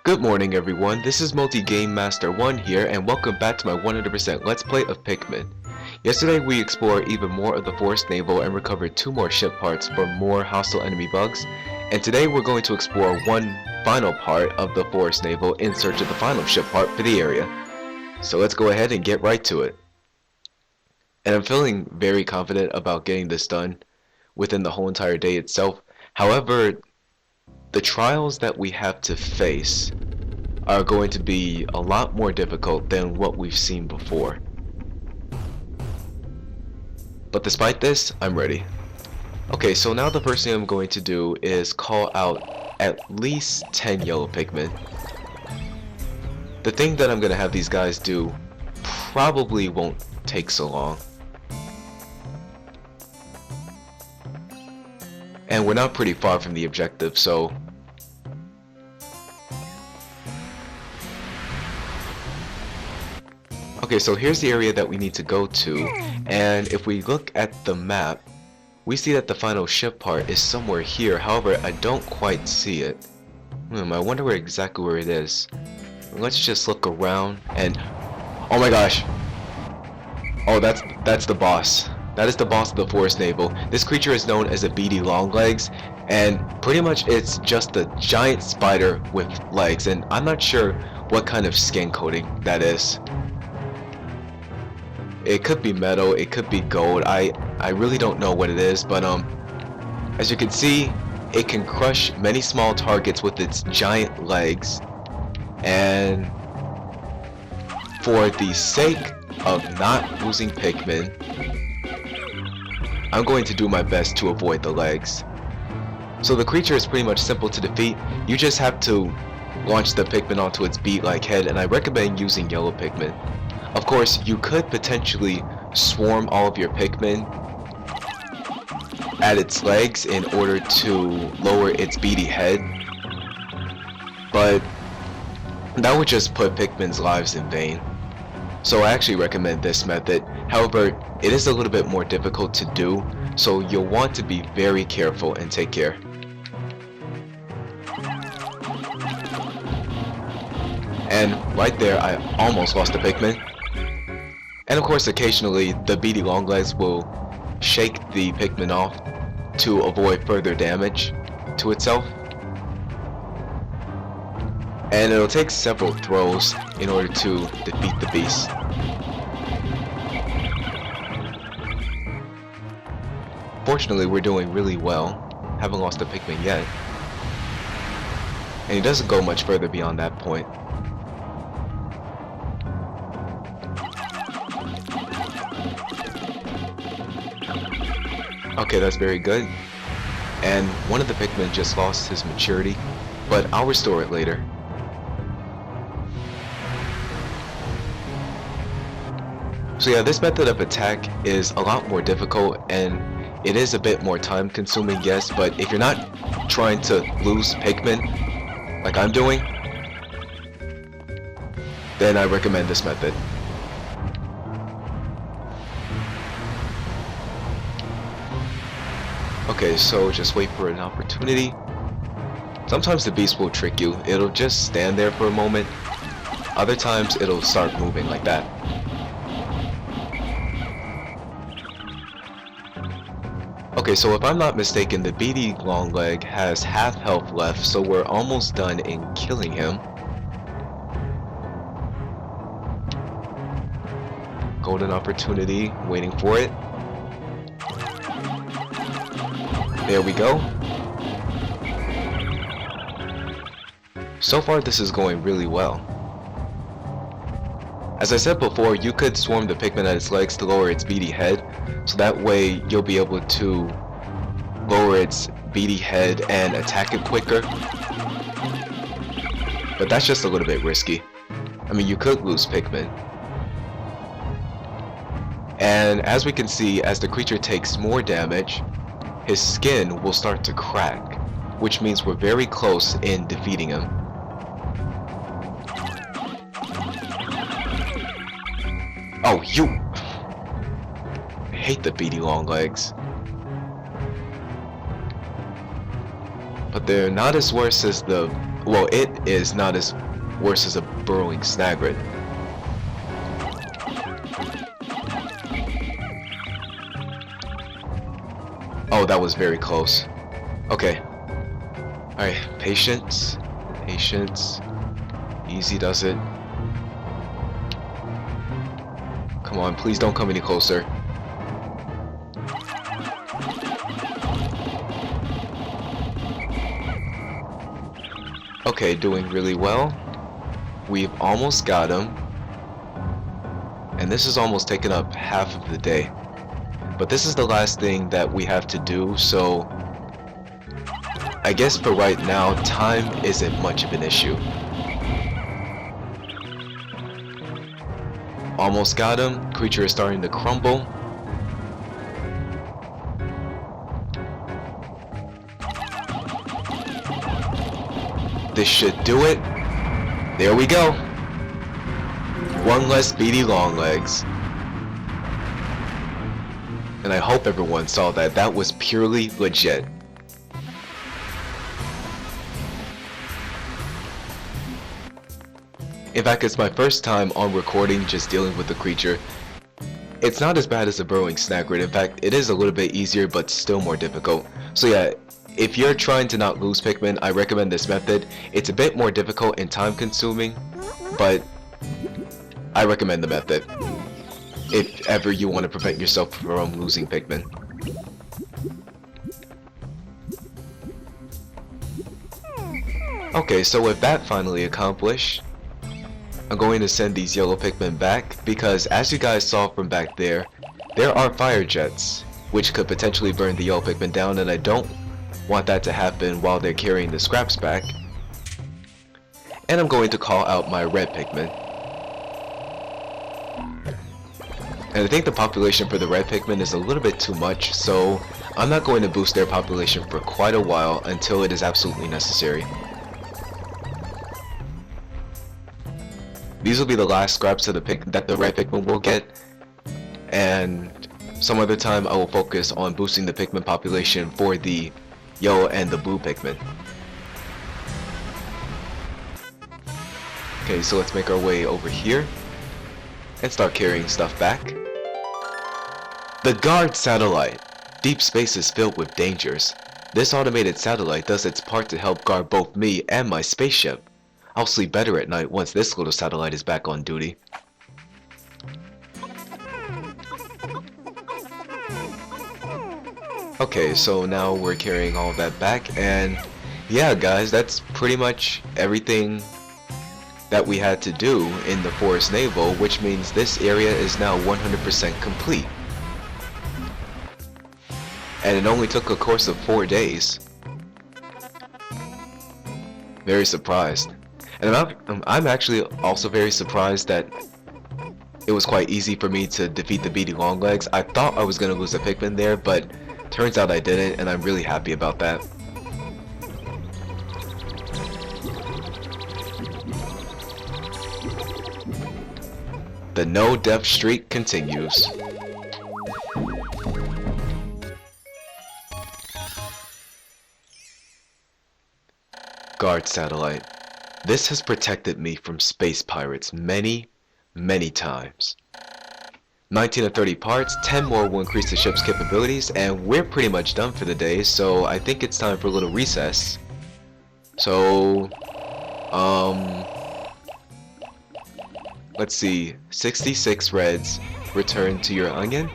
Good morning everyone, this is Multi-Game Master 1 here and welcome back to my 100% Let's Play of Pikmin. Yesterday we explored even more of the forest navel and recovered 2 more ship parts for more hostile enemy bugs, and today we're going to explore one final part of the forest navel in search of the final ship part for the area. So let's go ahead and get right to it. And I'm feeling very confident about getting this done within the whole entire day itself. However, the trials that we have to face are going to be a lot more difficult than what we've seen before. But despite this, I'm ready. Okay, so now the first thing I'm going to do is call out at least 10 yellow Pikmin. The thing that I'm going to have these guys do probably won't take so long. And we're not pretty far from the objective, so okay, so here's the area that we need to go to, and if we look at the map, we see that the final ship part is somewhere here. However, I don't quite see it. I wonder exactly where it is. Let's just look around and oh my gosh! Oh, that's the boss. That is the boss of the forest navel. This creature is known as a Beady Long Legs, and pretty much it's just a giant spider with legs, and I'm not sure what kind of skin coating that is. It could be metal, it could be gold, I really don't know what it is, but as you can see, it can crush many small targets with its giant legs, and for the sake of not losing Pikmin, I'm going to do my best to avoid the legs. So the creature is pretty much simple to defeat. You just have to launch the Pikmin onto its bead-like head, and I recommend using yellow Pikmin. Of course, you could potentially swarm all of your Pikmin at its legs in order to lower its beady head, but that would just put Pikmin's lives in vain. So I actually recommend this method. However, it is a little bit more difficult to do, so you'll want to be very careful and take care. And right there, I almost lost a Pikmin. And of course, occasionally, the Beady Long Legs will shake the Pikmin off to avoid further damage to itself. And it'll take several throws in order to defeat the beast. Fortunately, we're doing really well. Haven't lost a Pikmin yet. And he doesn't go much further beyond that point. Okay, that's very good. And one of the Pikmin just lost his maturity, but I'll restore it later. So yeah, this method of attack is a lot more difficult, and it is a bit more time consuming, yes, but if you're not trying to lose Pikmin like I'm doing, then I recommend this method. Okay, so just wait for an opportunity. Sometimes the beast will trick you. It'll just stand there for a moment. Other times it'll start moving like that. Okay, so if I'm not mistaken, the Beady Long Leg has half health left, so we're almost done in killing him. Golden opportunity, waiting for it. There we go. So far this is going really well. As I said before, you could swarm the Pikmin at its legs to lower its beady head, so that way you'll be able to lower its beady head and attack it quicker. But that's just a little bit risky. I mean, you could lose Pikmin. And as we can see, as the creature takes more damage, his skin will start to crack, which means we're very close in defeating him. Oh, you! I hate the Beady Long Legs. But they're not as worse as the Well, it is not as worse as a burrowing snagret. Oh, that was very close. Okay. Alright, patience. Patience. Easy does it. Come on, please don't come any closer. Okay, doing really well. We've almost got him. And this has almost taken up half of the day. But this is the last thing that we have to do, so I guess for right now, time isn't much of an issue. Almost got him. Creature is starting to crumble. This should do it. There we go. One less Beady Long Legs. And I hope everyone saw that. That was purely legit. In fact, it's my first time on recording just dealing with the creature. It's not as bad as a burrowing snagret. In fact, it is a little bit easier, but still more difficult. So yeah, if you're trying to not lose Pikmin, I recommend this method. It's a bit more difficult and time consuming, but I recommend the method if ever you want to prevent yourself from losing Pikmin. Okay, so with that finally accomplished, I'm going to send these yellow Pikmin back because, as you guys saw from back there, there are fire jets which could potentially burn the yellow Pikmin down, and I don't want that to happen while they're carrying the scraps back. And I'm going to call out my red Pikmin. And I think the population for the red Pikmin is a little bit too much, so I'm not going to boost their population for quite a while until it is absolutely necessary. These will be the last scraps of that the red Pikmin will get, and some other time I will focus on boosting the Pikmin population for the yellow and the blue Pikmin. Okay, so let's make our way over here and start carrying stuff back. The guard satellite. Deep space is filled with dangers. This automated satellite does its part to help guard both me and my spaceship. I'll sleep better at night once this little satellite is back on duty. Okay, so now we're carrying all of that back, and yeah guys, that's pretty much everything that we had to do in the Forest Navel, which means this area is now 100% complete. And it only took a course of 4 days. Very surprised. And I'm actually also very surprised that it was quite easy for me to defeat the Beady Long Legs. I thought I was going to lose a Pikmin there, but turns out I didn't, and I'm really happy about that. The no-death streak continues. Guard satellite. This has protected me from space pirates many, many times. 19 of 30 parts, 10 more will increase the ship's capabilities, and we're pretty much done for the day, so I think it's time for a little recess. So, let's see, 66 reds, return to your onion.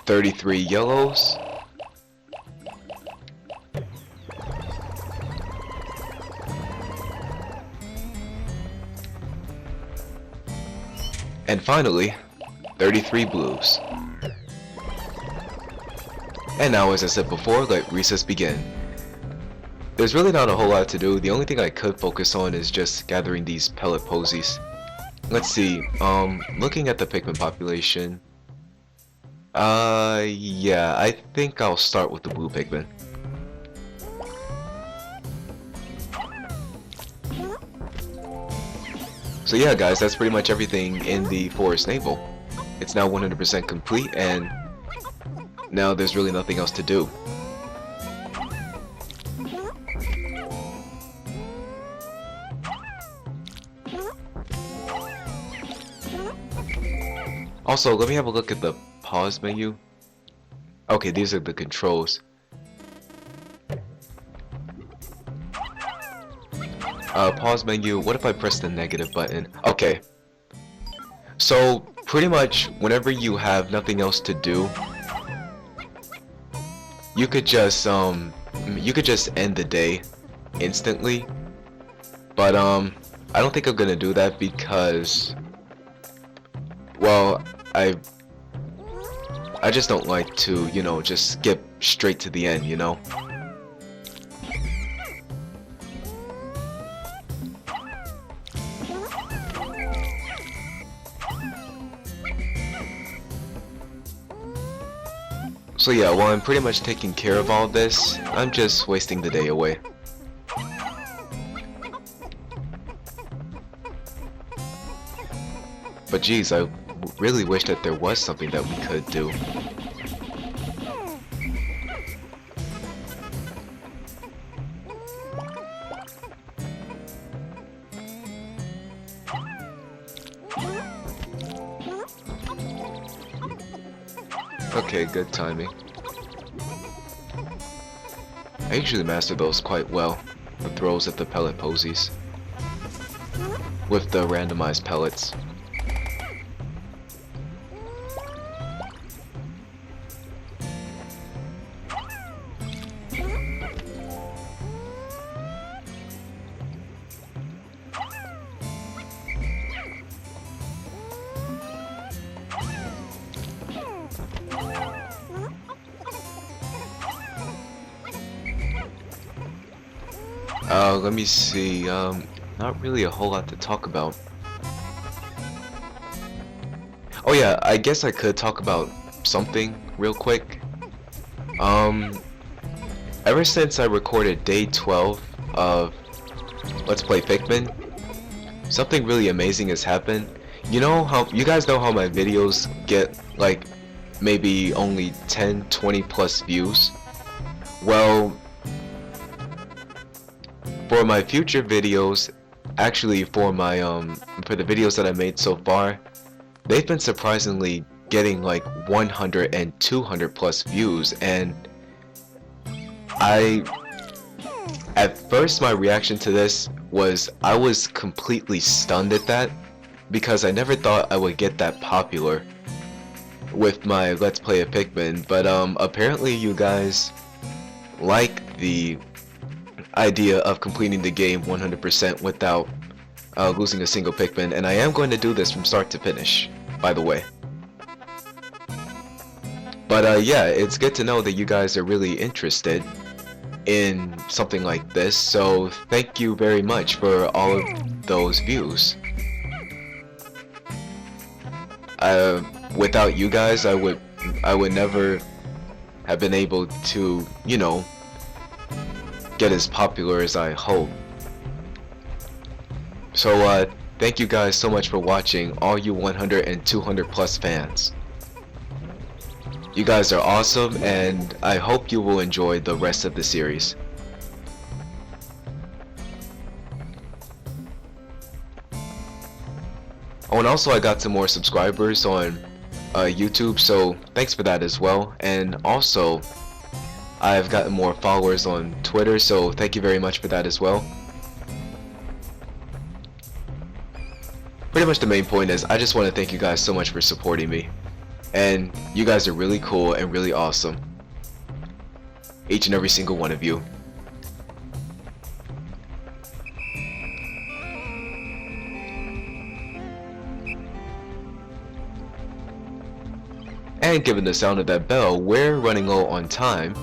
$33 yellows. And finally, 33 blues. And now, as I said before, let recess begin. There's really not a whole lot to do. The only thing I could focus on is just gathering these pellet posies. Let's see, looking at the Pikmin population, yeah, I think I'll start with the blue Pikmin. So yeah guys, that's pretty much everything in the Forest Navel. It's now 100% complete, and now there's really nothing else to do. Also, let me have a look at the pause menu. Okay, these are the controls. Pause menu, what if I press the negative button? Okay. So, pretty much, whenever you have nothing else to do, you could just end the day instantly. But, I don't think I'm gonna do that because, well, I just don't like to, you know, just skip straight to the end, you know? So yeah, while I'm pretty much taking care of all this, I'm just wasting the day away. But geez, I really wish that there was something that we could do. Okay, good timing. I usually master those quite well, the throws at the pellet posies, with the randomized pellets. Let me see, not really a whole lot to talk about. Oh yeah, I guess I could talk about something real quick. Ever since I recorded day 12 of Let's Play Pikmin, something really amazing has happened. You know how, you guys know how my videos get like maybe only 10, 20 plus views? Well, for my future videos, actually for my for the videos that I made so far, they've been surprisingly getting like 100 and 200 plus views, and at first my reaction to this was I was completely stunned at that, because I never thought I would get that popular with my Let's Play of Pikmin. But apparently you guys like the idea of completing the game 100% without losing a single Pikmin, and I am going to do this from start to finish, by the way. But yeah, it's good to know that you guys are really interested in something like this, so thank you very much for all of those views. Without you guys, I would never have been able to, you know, get as popular as I hope. So thank you guys so much for watching, all you 100 and 200 plus fans. You guys are awesome, and I hope you will enjoy the rest of the series. Oh, and also I got some more subscribers on YouTube, so thanks for that as well. And also, I've gotten more followers on Twitter, so thank you very much for that as well. Pretty much the main point is I just want to thank you guys so much for supporting me. And you guys are really cool and really awesome. Each and every single one of you. And given the sound of that bell, we're running low on time.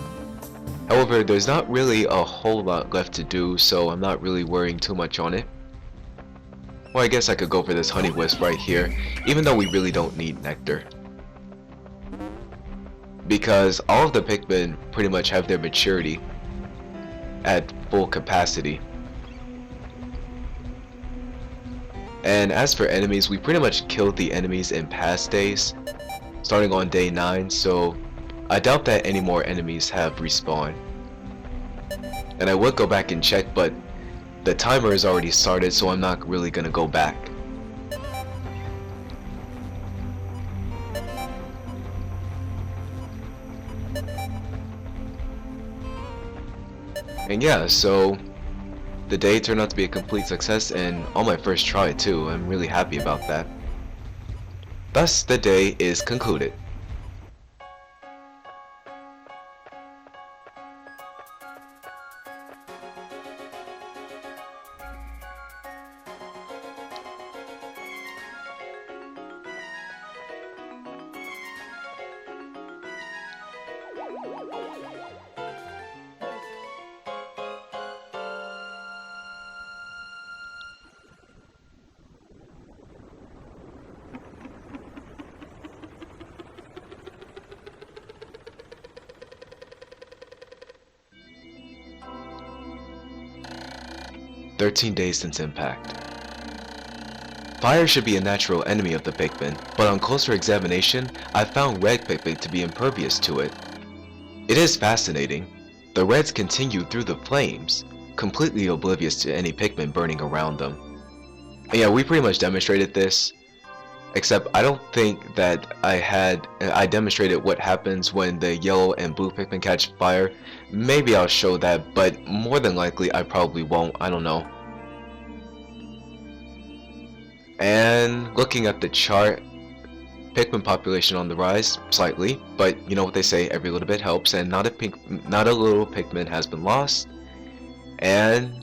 However, there's not really a whole lot left to do, so I'm not really worrying too much on it. Well, I guess I could go for this honey wisp right here, even though we really don't need nectar. Because all of the Pikmin pretty much have their maturity at full capacity. And as for enemies, we pretty much killed the enemies in past days, starting on day 9, so I doubt that any more enemies have respawned. And I would go back and check, but the timer is already started, so I'm not really gonna go back. And yeah, so the day turned out to be a complete success, and on my first try too. I'm really happy about that. Thus, the day is concluded. "13 days since impact. Fire should be a natural enemy of the Pikmin, but on closer examination, I found red Pikmin to be impervious to it. It is fascinating. The reds continue through the flames, completely oblivious to any Pikmin burning around them. And yeah, we pretty much demonstrated this, except I don't think that I demonstrated what happens when the yellow and blue Pikmin catch fire. Maybe I'll show that, but more than likely I probably won't. I don't know. And looking at the chart, Pikmin population on the rise slightly, but you know what they say, every little bit helps, and not a little Pikmin has been lost. And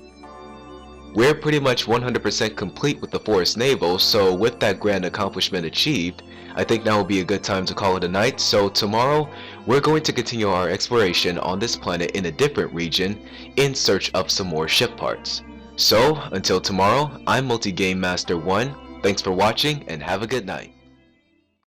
we're pretty much 100% complete with the Forest Navel, so with that grand accomplishment achieved, I think now will be a good time to call it a night. So tomorrow, we're going to continue our exploration on this planet in a different region in search of some more ship parts. So, until tomorrow, I'm Multi Game Master 1, thanks for watching and have a good night.